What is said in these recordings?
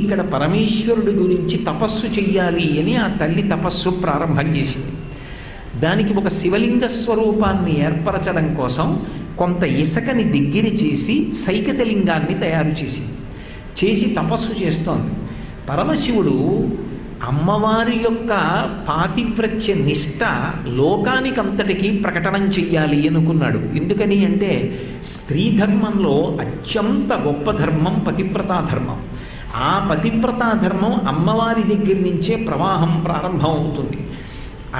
ఇక్కడ పరమేశ్వరుడి గురించి తపస్సు చెయ్యాలి అని ఆ తల్లి తపస్సు ప్రారంభం చేసింది. దానికి ఒక శివలింగ స్వరూపాన్ని ఏర్పరచడం కోసం కొంత ఇసుకని దగ్గర చేసి సైకతలింగాన్ని తయారు చేసి తపస్సు చేస్తోంది. పరమశివుడు అమ్మవారి యొక్క పాతివ్రత్య నిష్ఠ లోకానికంతటికీ ప్రకటనం చెయ్యాలి అనుకున్నాడు. ఎందుకని అంటే స్త్రీ ధర్మంలో అత్యంత గొప్ప ధర్మం పతివ్రతా ధర్మం. ఆ పతివ్రతా ధర్మం అమ్మవారి దగ్గర నుంచే ప్రవాహం ప్రారంభం అవుతుంది.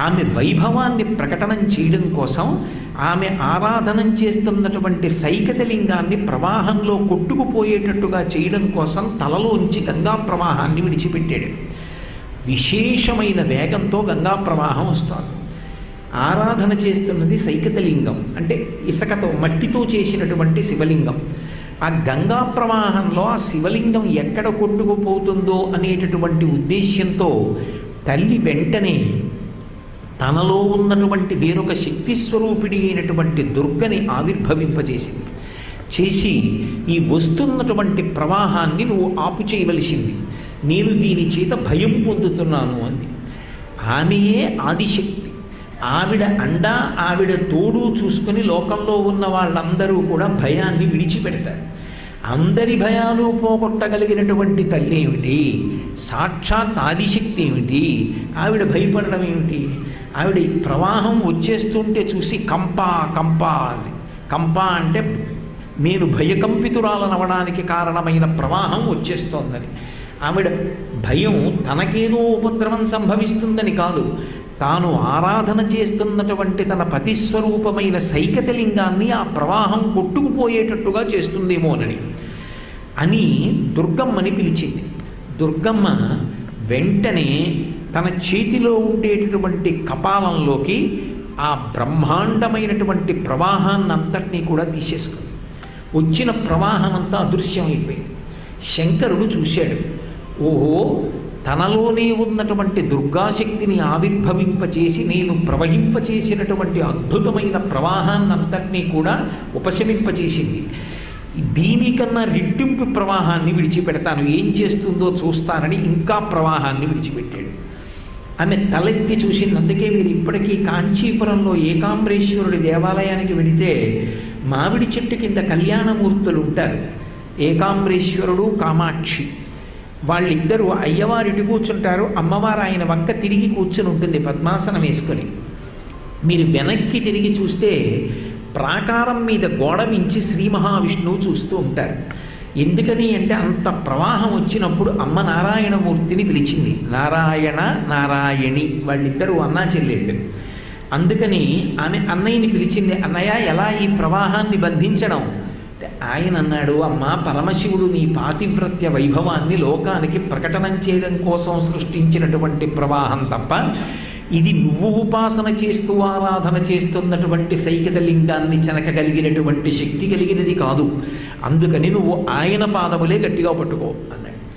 ఆమె వైభవాన్ని ప్రకటనం చేయడం కోసం ఆమె ఆరాధనం చేస్తున్నటువంటి సైకతలింగాన్ని ప్రవాహంలో కొట్టుకుపోయేటట్టుగా చేయడం కోసం తలలోంచి గంగా ప్రవాహాన్ని విడిచిపెట్టాడు. విశేషమైన వేగంతో గంగా ప్రవాహం వస్తుంది. ఆరాధన చేస్తున్నది సైకతలింగం, అంటే ఇసుకతో మట్టితో చేసినటువంటి శివలింగం. ఆ గంగా ప్రవాహంలో ఆ శివలింగం ఎక్కడ కొట్టుకుపోతుందో అనేటటువంటి ఉద్దేశ్యంతో తల్లి వెంటనే తనలో ఉన్నటువంటి వేరొక శక్తి స్వరూపిణి అయినటువంటి దుర్గని ఆవిర్భవింపజేసింది. చేసి ఈ వస్తున్నటువంటి ప్రవాహాన్ని నువ్వు ఆపు చేయవలసింది, నేను దీని చేత భయం పొందుతున్నాను అంది. ఆమెయే ఆదిశక్తి. ఆవిడ అండ ఆవిడ తోడు చూసుకుని లోకంలో ఉన్న వాళ్ళందరూ కూడా భయాన్ని విడిచిపెడతారు. అందరి భయాలు పోగొట్టగలిగినటువంటి తల్లి ఏమిటి, సాక్షాత్ ఆదిశక్తి ఏమిటి, ఆవిడ భయపడడం ఏమిటి? ఆవిడ ప్రవాహం వచ్చేస్తుంటే చూసి కంపా కంపా అని, కంపా అంటే నేను భయకంపితురాలనవడానికి కారణమైన ప్రవాహం వచ్చేస్తోందని. ఆవిడ భయం తనకేదో ఉపద్రవం సంభవిస్తుందని కాదు, తాను ఆరాధన చేస్తున్నటువంటి తన పతిస్వరూపమైన సైకతలింగాన్ని ఆ ప్రవాహం కొట్టుకుపోయేటట్టుగా చేస్తుందేమోనని అని దుర్గమ్మని పిలిచింది. దుర్గమ్మ వెంటనే తన చేతిలో ఉండేటటువంటి కపాలంలోకి ఆ బ్రహ్మాండమైనటువంటి ప్రవాహాన్నంతటినీ కూడా తీసేసుకుంది. వచ్చిన ప్రవాహం అంతా అదృశ్యమైపోయింది. శంకరుడు చూశాడు, ఓహో, తనలోనే ఉన్నటువంటి దుర్గాశక్తిని ఆవిర్భవింపచేసి నేను ప్రవహింపచేసినటువంటి అద్భుతమైన ప్రవాహాన్నంతటినీ కూడా ఉపశమింపచేసింది. దీనికన్నా రెట్టింపు ప్రవాహాన్ని విడిచిపెడతాను, ఏం చేస్తుందో చూస్తానని ఇంకా ప్రవాహాన్ని విడిచిపెట్టాడు. ఆమె తలెత్తి చూసింది. అందుకే మీరు ఇప్పటికీ కాంచీపురంలో ఏకాంబరేశ్వరుడి దేవాలయానికి వెడితే మామిడి చెట్టు కింద కళ్యాణమూర్తులు ఉంటారు, ఏకాంబరేశ్వరుడు కామాక్షి. వాళ్ళిద్దరూ అయ్యవారిటి కూర్చుంటారు, అమ్మవారు ఆయన వంక తిరిగి కూర్చుని ఉంటుంది పద్మాసనం వేసుకొని. మీరు వెనక్కి తిరిగి చూస్తే ప్రాకారం మీద గోడ మించి శ్రీ మహావిష్ణువు చూస్తూ ఉంటారు. ఎందుకని అంటే అంత ప్రవాహం వచ్చినప్పుడు అమ్మ నారాయణమూర్తిని పిలిచింది. నారాయణ నారాయణి వాళ్ళిద్దరూ అన్నా చెల్లెళ్ళు. అందుకని ఆమె అన్నయ్యని పిలిచింది, అన్నయ్య ఎలా ఈ ప్రవాహాన్ని బంధించడం అంటే ఆయన అన్నాడు, అమ్మ పరమశివుడు నీ పాతివ్రత్య వైభవాన్ని లోకానికి ప్రకటనం చేయడం కోసం సృష్టించినటువంటి ప్రవాహం తప్ప ఇది నువ్వు ఉపాసన చేస్తూ ఆరాధన చేస్తున్నటువంటి సైకతలింగాన్ని చెనకగలిగినటువంటి శక్తి కలిగినది కాదు. అందుకని నువ్వు ఆయన పాదములే గట్టిగా పట్టుకో అన్నాడు.